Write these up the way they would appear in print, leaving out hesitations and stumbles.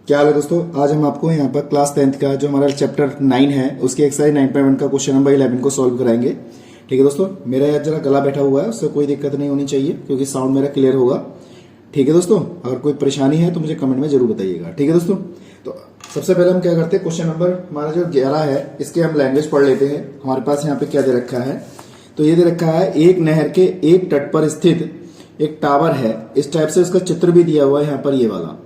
क्या हाल है दोस्तों। आज हम आपको यहाँ पर क्लास 10th का जो हमारा चैप्टर 9 है उसके एक्सरसाइज 9.1 का क्वेश्चन नंबर 11 को सॉल्व कराएंगे। ठीक है दोस्तों, मेरा यार जरा गला बैठा हुआ है, उससे कोई दिक्कत नहीं होनी चाहिए क्योंकि साउंड मेरा क्लियर होगा। ठीक है दोस्तों, अगर कोई परेशानी है तो मुझे कमेंट में जरूर बताइएगा। ठीक है दोस्तों, तो सबसे पहले हम क्या करते हैं, क्वेश्चन नंबर हमारा जो 11 है इसके हम लैंग्वेज पढ़ लेते हैं। हमारे पास यहाँ पे क्या दे रखा है, तो ये दे रखा है एक नहर के एक तट पर स्थित एक टावर है। इस टाइप से उसका चित्र भी दिया हुआ है यहाँ पर, ये वाला।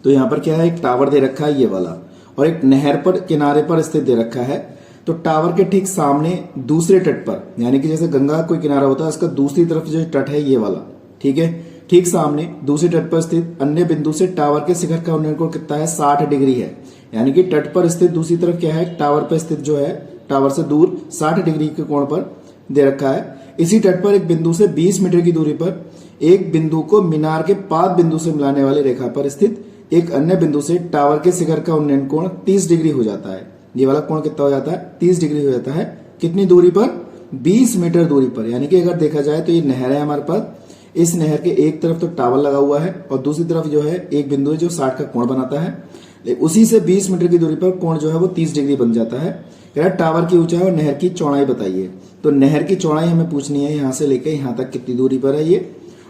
तो यहाँ पर क्या है, एक टावर दे रखा है ये वाला, और एक नहर पर किनारे पर स्थित दे रखा है। तो टावर के ठीक सामने दूसरे तट पर, यानी कि जैसे गंगा कोई किनारा होता है, उसका दूसरी तरफ जो तट है ये वाला, ठीक है, ठीक सामने दूसरे तट पर स्थित अन्य बिंदु से टावर के शिखर का उन्नयन कोण कितना है, 60 डिग्री है। यानी कि तट पर स्थित दूसरी तरफ क्या है, टावर पर स्थित जो है टावर से दूर 60 डिग्री के कोण पर दे रखा है। इसी तट पर एक बिंदु से 20 मीटर की दूरी पर एक बिंदु को मीनार के पाद बिंदु से मिलाने वाली रेखा पर स्थित एक अन्य बिंदु से टावर के शिखर का उन्नयन कोण 30 डिग्री हो जाता है। ये वाला कोण कितना हो जाता है, 30 डिग्री हो जाता है। कितनी दूरी पर, 20 मीटर दूरी पर। यानी कि अगर देखा जाए तो ये नहर है हमारे पास, इस नहर के एक तरफ तो टावर लगा हुआ है और दूसरी तरफ जो है एक बिंदु है जो 60 का कोण बनाता है। उसी से 20 मीटर की दूरी पर कोण जो है वो 30 डिग्री बन जाता है। कह रहा है टावर की ऊंचाई और नहर की चौड़ाई बताइए। तो नहर की चौड़ाई हमें पूछनी है, यहां से लेकर यहां तक कितनी दूरी पर है ये,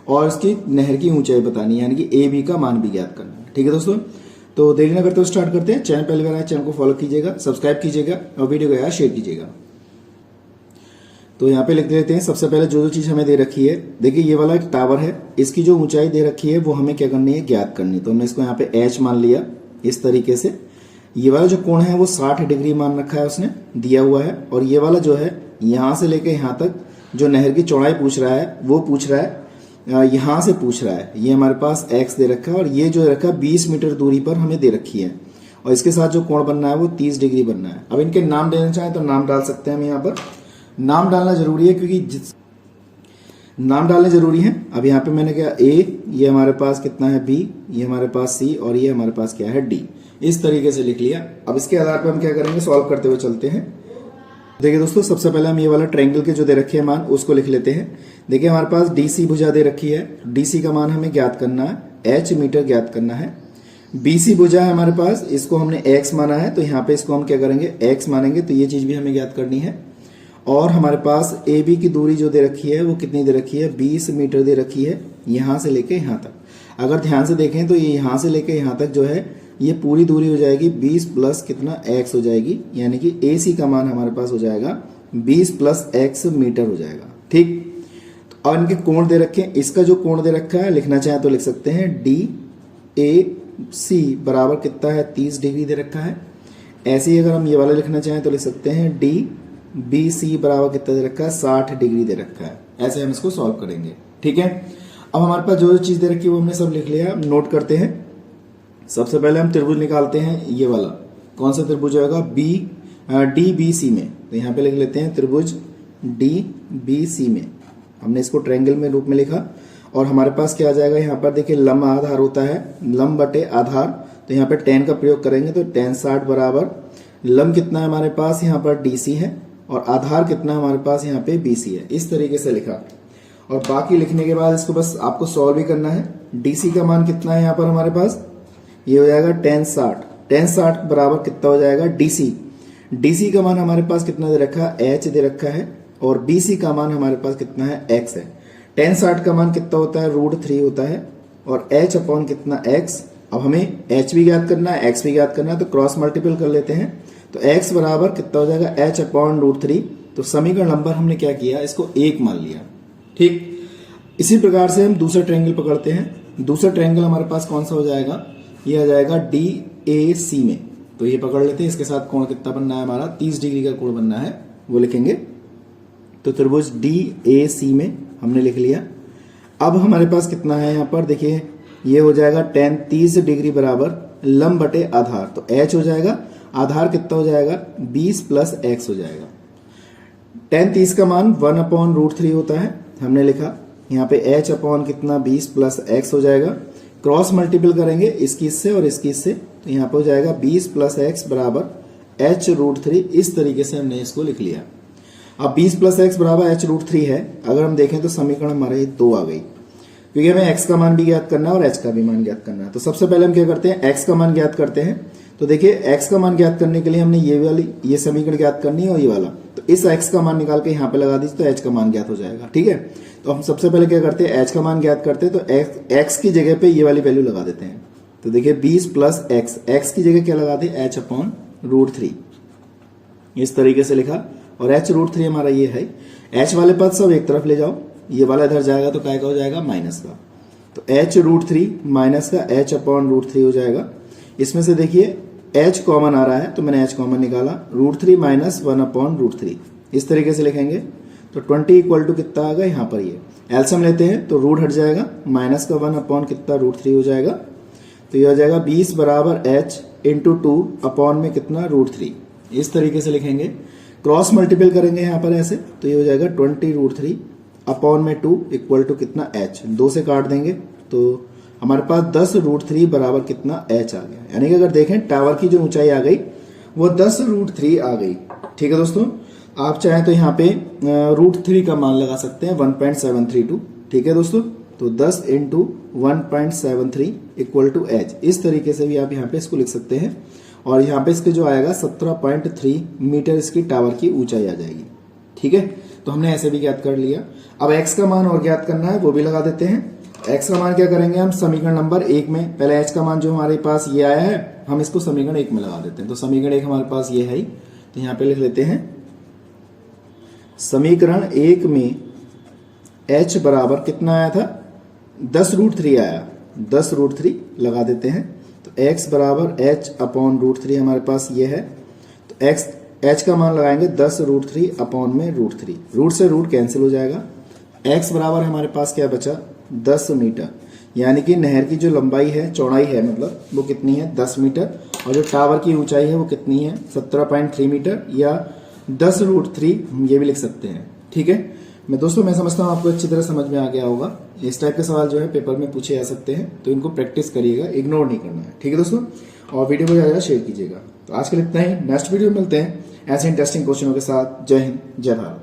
और इसकी नहर की ऊंचाई बतानी है, यानी कि ए बी का मान भी ज्ञात करना है। ठीक है दोस्तों, तो देरी न करते हुए स्टार्ट करते हैं। चैनल पहली बार आए, चैनल को फॉलो कीजिएगा, सब्सक्राइब कीजिएगा और वीडियो को यार शेयर कीजिएगा। तो यहाँ पे लिख देते हैं सबसे पहले जो चीज हमें दे रखी है। देखिए ये वाला एक टावर है, इसकी जो ऊंचाई दे रखी है वो हमें क्या करनी है, ज्ञात करनी। तो हमने इसको यहाँ पे एच मान लिया इस तरीके से। ये वाला जो कोण है वो 60 डिग्री मान रखा है, उसने दिया हुआ है। और ये वाला जो है यहां से लेकर यहां तक जो नहर की चौड़ाई पूछ रहा है वो पूछ रहा है, यहां से पूछ रहा है। ये हमारे पास x दे रखा है और ये जो रखा है 20 मीटर दूरी पर हमें दे रखी है, और इसके साथ जो कोण बनना है वो 30 डिग्री बनना है। अब इनके नाम देना चाहें तो नाम डाल सकते हैं हम। यहाँ पर नाम डालना जरूरी है क्योंकि नाम डालने जरूरी है। अब यहाँ पे मैंने क्या, a, ये हमारे पास कितना है b, ये हमारे पास c, और ये हमारे पास क्या है d। इस तरीके से लिख लिया। अब इसके आधार पर हम क्या करेंगे, सॉल्व करते हुए चलते हैं। देखिए दोस्तों, सबसे पहले हम ये वाला ट्रायंगल के जो दे रखे हैं मान उसको लिख लेते हैं। देखिए हमारे पास डीसी भुजा दे रखी है, डीसी का मान हमें ज्ञात करना है, एच मीटर ज्ञात करना है। बीसी भुजा है हमारे पास, इसको हमने एक्स माना है, तो यहाँ पे इसको हम क्या करेंगे, एक्स मानेंगे। तो ये चीज भी हमें ज्ञात करनी है। और हमारे पास ए बी की दूरी जो दे रखी है वो कितनी दे रखी है, 20 मीटर दे रखी है, यहां से लेके यहां तक। अगर ध्यान से देखें तो ये यहां से लेके यहां तक जो है ये पूरी दूरी हो जाएगी 20 प्लस कितना x हो जाएगी, यानी कि AC का मान हमारे पास हो जाएगा 20 प्लस x मीटर हो जाएगा। ठीक, तो और इनके कोण दे रखे हैं। इसका जो कोण दे रखा है लिखना चाहें तो लिख सकते हैं DAC बराबर कितना है, 30 डिग्री दे रखा है। ऐसे ही अगर हम ये वाला लिखना चाहें तो लिख सकते हैं DBC बराबर कितना दे रखा है, 60 डिग्री दे रखा है। ऐसे हम इसको सॉल्व करेंगे। ठीक है, अब हमारे पास जो चीज दे रखी है वो हमने सब लिख लिया। नोट करते हैं। सबसे पहले हम त्रिभुज निकालते हैं। ये वाला कौन सा त्रिभुज होगा, DBC में। तो यहाँ पे लिख लेते हैं त्रिभुज DBC में। हमने इसको ट्रायंगल में रूप में लिखा। और हमारे पास क्या आ जाएगा, यहाँ पर देखिए लंब आधार होता है, लंब बटे आधार। तो यहाँ पे tan का प्रयोग करेंगे तो tan 60 बराबर लंब कितना है हमारे पास, यहाँ पर DC है, और आधार कितना हमारे पास यहाँ पे BC है। इस तरीके से लिखा। और बाकी लिखने के बाद इसको बस आपको सॉल्व भी करना है। DC का मान कितना है यहाँ पर हमारे पास, ये हो जाएगा tan 60। tan 60 बराबर कितना हो जाएगा, DC का मान हमारे पास कितना दे रखा है, h दे रखा है, और BC का मान हमारे पास कितना है, x है। tan 60 का मान कितना होता है, √3 होता है, और h अपॉन कितना x। अब हमें h भी ज्ञात करना है, x भी ज्ञात करना है, तो क्रॉस मल्टीपल कर लेते हैं। तो x बराबर कितना हो जाएगा, h अपॉन √3। तो समीकरण नंबर हमने क्या किया, इसको 1 मान लिया। ठीक, इसी प्रकार से हम दूसरा ट्रायंगल पकड़ते हैं। दूसरा ट्रायंगल हमारे पास कौन सा हो जाएगा, ये आ जाएगा DAC में। तो ये पकड़ लेते हैं। इसके साथ कोण कितना बनना है हमारा, 30 डिग्री का कोण बनना है, वो लिखेंगे। तो त्रिभुज DAC में हमने लिख लिया। अब हमारे पास कितना है यहाँ पर, देखिए ये हो जाएगा tan 30 डिग्री बराबर लंब बटे आधार। तो h हो जाएगा, आधार कितना हो जाएगा, 20 प्लस x हो जाएगा। tan 30 का मान 1 अपॉन √3 होता है, हमने लिखा। यहाँ पे h अपॉन कितना, 20 प्लस x हो जाएगा। क्रॉस मल्टीपल करेंगे इसकी इससे और इसकी इससे, तो यहाँ पे हो जाएगा 20 प्लस x बराबर h√3। इस तरीके से हमने इसको लिख लिया। अब 20 प्लस x बराबर h√3 है। अगर हम देखें तो समीकरण हमारे 2 आ गई। क्योंकि हमें x का मान भी ज्ञात करना है और h का भी मान ज्ञात करना है। तो सबसे पहले हम क्या करते हैं, x का मान ज्ञात करते हैं। तो देखिए x का मान ज्ञात करने के लिए हमने ये समीकरण ज्ञात करनी है और ये वाला, तो इस x का मान निकाल के यहाँ पे लगा दीजिए तो h का मान ज्ञात हो जाएगा। ठीक है, तो हम सबसे पहले क्या करते हैं, h का मान ज्ञात करते हैं तो x की जगह पे ये वाली वैल्यू लगा देते हैं। तो देखिए 20 प्लस x की जगह क्या लगा दें, h/√3, इस तरीके से लिखा। और h√3 हमारा ये है, h वाले पद सब एक तरफ ले जाओ, ये वाला इधर जाएगा तो काय का हो जाएगा, माइनस का। तो h√3 माइनस का h/√3 हो जाएगा। इसमें से देखिए h कॉमन आ रहा है तो मैंने h कॉमन निकाला, √3 माइनस 1/√3 इस तरीके से लिखेंगे। तो 20 इक्वल टू कितना आ गया, यहाँ पर ये एलसीएम लेते हैं तो रूट हट जाएगा, माइनस का 1/√3 हो जाएगा। तो ये हो जाएगा 20 बराबर h इंटू 2 में कितना, √3, इस तरीके से लिखेंगे। क्रॉस मल्टीपल करेंगे यहाँ पर ऐसे, तो ये हो जाएगा 20√3 में 2 इक्वल टू कितना, h, 2 से काट देंगे तो हमारे पास 10√3 बराबर कितना, h आ गया। यानी कि अगर देखें टावर की जो ऊंचाई आ गई वो 10√3 आ गई। ठीक है दोस्तों, आप चाहें तो यहाँ पे √3 का मान लगा सकते हैं 1.732। ठीक है दोस्तों, तो 10 इंटू 1.73 इक्वल टू h, इस तरीके से भी आप यहाँ पे इसको लिख सकते हैं। और यहाँ पे इसके जो आएगा 17.3 मीटर इसकी टावर की ऊंचाई आ जाएगी। ठीक है, तो हमने ऐसे भी ज्ञात कर लिया। अब x का मान और ज्ञात करना है, वो भी लगा देते हैं। x का मान क्या करेंगे हम, समीकरण नंबर 1 में पहले h का मान जो हमारे पास ये आया है, हम इसको समीकरण 1 में लगा देते हैं। तो समीकरण 1 हमारे पास ये है, तो यहाँ पे लिख लेते हैं समीकरण 1 में h बराबर कितना आया था, 10√3 आया, 10√3 लगा देते हैं। तो x बराबर h/√3 हमारे पास ये है। तो h का मान लगाएंगे 10√3/√3, रूट से रूट कैंसिल हो जाएगा। x बराबर हमारे पास क्या बचा, 10 मीटर, यानी कि नहर की जो लंबाई है, चौड़ाई है मतलब, वो कितनी है, 10 मीटर। और जो टावर की ऊंचाई है वो कितनी है, 17.3 मीटर, या 10√3 ये भी लिख सकते हैं। ठीक है, मैं समझता हूँ आपको अच्छी तरह समझ में आ गया होगा। इस टाइप के सवाल जो है पेपर में पूछे जा सकते हैं, तो इनको प्रैक्टिस करिएगा, इग्नोर नहीं करना है। ठीक है दोस्तों, और वीडियो को ज़्यादा शेयर कीजिएगा। तो आज के लिए इतना ही, नेक्स्ट वीडियो में मिलते हैं ऐसे इंटरेस्टिंग क्वेश्चनों के साथ। जय हिंद, जय भारत।